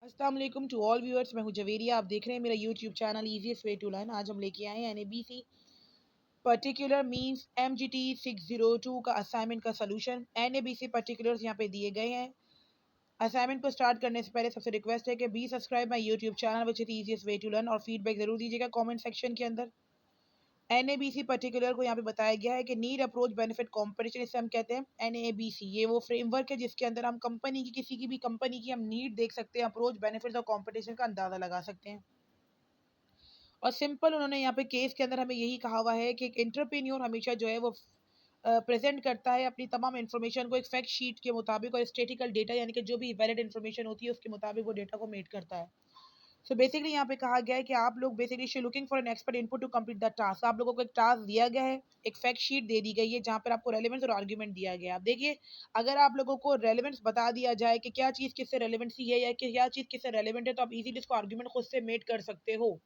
अस्सलाम वालेकुम to all viewers. मैं हूं जवेरिया। आप देख रहे हैं मेरा YouTube channel easiest way to learn. आज हम लेके आए हैं एनएबीसी पर्टिकुलर मींस एमजीटी 602 का असाइनमेंट का सलूशन। एनएबीसी पर्टिकुलर्स यहाँ पे दिए गए हैं। असाइनमेंट को स्टार्ट करने से पहले सबसे रिक्वेस्ट है कि be subscribe my YouTube channel which is easiest way to learn, और फीडबैक जरूर दीजिएगा कॉमेंट सेक्शन के अंदर। एनएबीसी पर्टिकुलर को यहाँ पे बताया गया है कि नीड अप्रोच बेनिफिट कॉम्पिटिशन, इसे हम कहते हैं एनएबीसी। ये वो फ्रेमवर्क है जिसके अंदर हम कंपनी की, किसी की भी कंपनी की हम नीड देख सकते हैं, अप्रोच बेनिफिट और कॉम्पिटिशन का अंदाजा लगा सकते हैं। और सिंपल उन्होंने यहाँ पे केस के अंदर हमें यही कहा हुआ है कि एक एंटरप्रेन्योर हमेशा जो है वो प्रेजेंट करता है अपनी तमाम इन्फॉर्मेशन को एक फैक्ट शीट के मुताबिक और स्टेटिकल डेटा यानी कि जो भी वैलिड इन्फॉर्मेशन होती है उसके मुताबिक वो डेटा को मेट करता है। सो बेसिकली यहाँ पे कहा गया है कि आप लोग basically looking for an expert input to complete the task. आप लोगों को एक टास्क दिया गया है, एक फैक्ट शीट दे दी गई है जहाँ पर आपको रेलेवेंस और आर्ग्यूमेंट दिया गया है। आप देखिए, अगर आप लोगों को रेलेवेंस बता दिया जाए कि क्या चीज़ किससे रेलेवेंसी है या कि क्या चीज़ किससे रेलेवेंट है, तो आप इजीली इसको आर्ग्यूमेंट खुद से मेट कर सकते हो।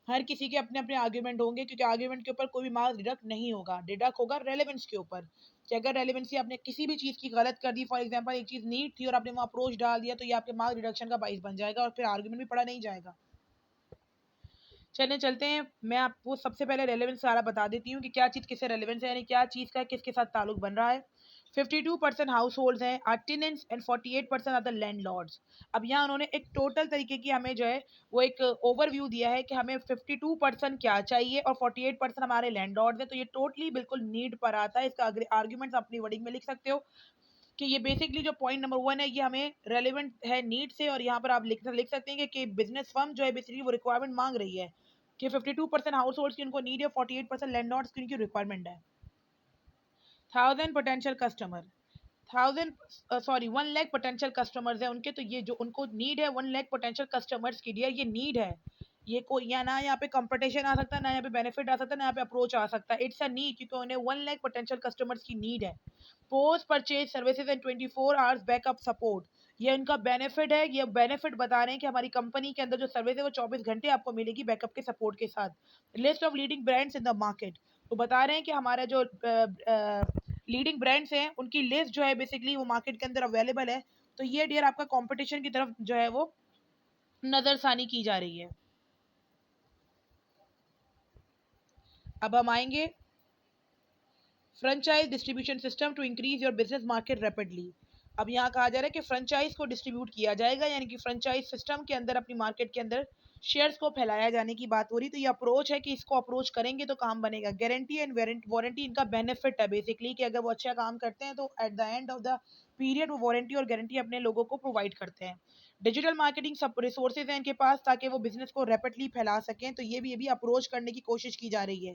हर किसी के अपने अपने आर्ग्यूमेंट होंगे क्योंकि आर्ग्यूमेंट के ऊपर कोई भी मार्क्स डिडक्ट नहीं होगा, डिडक्ट होगा रेलेवेंस के ऊपर। कि अगर रेलेवेंसी आपने किसी भी चीज़ की गलत कर दी, फॉर एग्जांपल एक चीज़ नीट थी और आपने वहाँ अप्रोच डाल दिया, तो ये आपके मार्क्स रिडक्शन का बाइस बन जाएगा और फिर आर्ग्यूमेंट भी पढ़ा नहीं जाएगा। चलिए चलते हैं, मैं आपको सबसे पहले रेलेवेंस सारा बता देती हूँ कि क्या चीज़ किससे रेलेवेंस है, यानी क्या चीज़ का किसके साथ ताल्लुक बन रहा है। 52% हाउस होल्ड हैं tenants and 48% are the landlords. अब यहाँ उन्होंने एक टोटल तरीके की हमें जो है वो एक ओवरव्यू दिया है कि हमें 52% क्या चाहिए और 48% हमारे लैंडलॉर्ड्स हैं। तो ये टोटली बिल्कुल नीड पर आता है। इसका आर्ग्यूमेंट्स अपनी वर्डिंग में लिख सकते हो कि ये बेसिकली जो पॉइंट नंबर 1 है ये हमें रेलेवेंट है नीड से, और यहाँ पर आप लिख सकते हैं कि बिजनेस फर्म जो है बेसिकली वो रिक्वायरमेंट मांग रही है कि 52% हाउस होल्ड की उनको नीड है, 48% लैंडलॉर्ड्स की उनकी रिक्वायरमेंट है। 1000 potential customer, 1 lakh potential customers है उनके, तो ये जो उनको नीड है 1 लाख पोटेंशियल कस्टमर्स की, डियर ये नीड है। ये कोई या ना यहाँ पे कंपटीशन आ सकता है, ना यहाँ पे बेनिफिट आ सकता है, ना यहाँ पे अप्रोच आ सकता है। इट्स अ नीड क्योंकि उन्हें 1 लाख पोटेंशियल कस्टमर्स की नीड है। Post purchase services and 24 hours backup support, ये उनका बेनिफिट है। ये बेनिफिट बता रहे हैं कि हमारी कंपनी के अंदर जो सर्विस है वो 24 घंटे आपको मिलेगी बैकअप के सपोर्ट के साथ। List of leading brands in the market, तो बता रहे हैं कि हमारा जो लीडिंग ब्रांड्स हैं उनकी लिस्ट जो है बेसिकली वो मार्केट के अंदर अवेलेबल है। तो ये डियर आपका कंपटीशन की तरफ जो है वो नजरसानी की जा रही है। अब हम आएंगे franchise distribution system to increase your business market rapidly. अब यहाँ कहा जा रहा है कि फ्रेंचाइज को डिस्ट्रीब्यूट किया जाएगा, यानी कि फ्रेंचाइज सिस्टम के अंदर अपनी मार्केट के अंदर शेयर्स को फैलाया जाने की बात हो रही। तो ये अप्रोच है कि इसको अप्रोच करेंगे तो काम बनेगा। गारंटी एंड वारंटी इनका बेनिफिट है बेसिकली कि अगर वो अच्छा काम करते हैं तो at the end of the period वो वारंटी और गारंटी अपने लोगों को प्रोवाइड करते हैं। डिजिटल मार्केटिंग सब रिसोर्सेज हैं इनके पास ताकि वो बिजनेस को रैपिडली फैला सकें। तो ये भी अप्रोच करने की कोशिश की जा रही है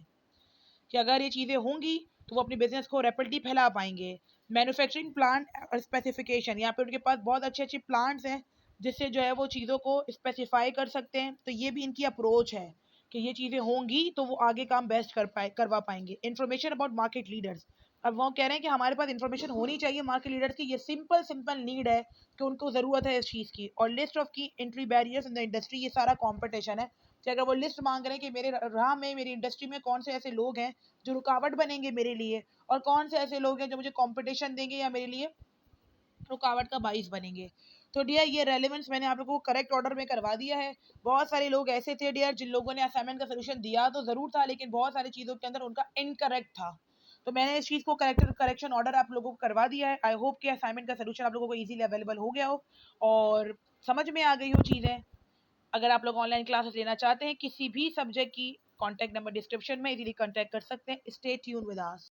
कि अगर ये चीज़ें होंगी तो वो अपने बिजनेस को रैपिडली फैला पाएंगे। मैन्युफैक्चरिंग प्लांट और स्पेसिफिकेशन, यहाँ पे उनके पास बहुत अच्छे अच्छे प्लांट्स हैं जिससे जो है वो चीज़ों को स्पेसिफाई कर सकते हैं। तो ये भी इनकी अप्रोच है कि ये चीज़ें होंगी तो वो आगे काम बेस्ट करवा पाएंगे। इन्फॉर्मेशन अबाउट मार्केट लीडर्स, अब वो कह रहे हैं कि हमारे पास इन्फॉर्मेशन होनी चाहिए मार्केट लीडर्स की। ये सिंपल नीड है कि उनको ज़रूरत है इस चीज़ की। और लिस्ट ऑफ की entry barriers in the industry, ये सारा कॉम्पिटिशन है कि अगर वो लिस्ट मांग रहे हैं कि मेरे राह में, मेरी इंडस्ट्री में कौन से ऐसे लोग हैं जो रुकावट बनेंगे मेरे लिए, और कौन से ऐसे लोग हैं जो मुझे कंपटीशन देंगे या मेरे लिए रुकावट का बाइस बनेंगे। तो डियर ये रेलेवेंस मैंने आप लोगों को करेक्ट ऑर्डर में करवा दिया है। बहुत सारे लोग ऐसे थे डियर जिन लोगों ने असाइनमेंट का सोल्यूशन दिया तो ज़रूर था, लेकिन बहुत सारी चीज़ों के अंदर उनका इनकरेक्ट था। तो मैंने इस चीज़ को करेक्शन ऑर्डर आप लोगों को करवा दिया है। आई होप कि असाइनमेंट का सोल्यूशन आप लोगों को ईजिली अवेलेबल हो गया हो और समझ में आ गई हो चीज़ें। अगर आप लोग ऑनलाइन क्लासेस लेना चाहते हैं किसी भी सब्जेक्ट की, कॉन्टैक्ट नंबर डिस्क्रिप्शन में इजीली कॉन्टैक्ट कर सकते हैं। Stay tune with us.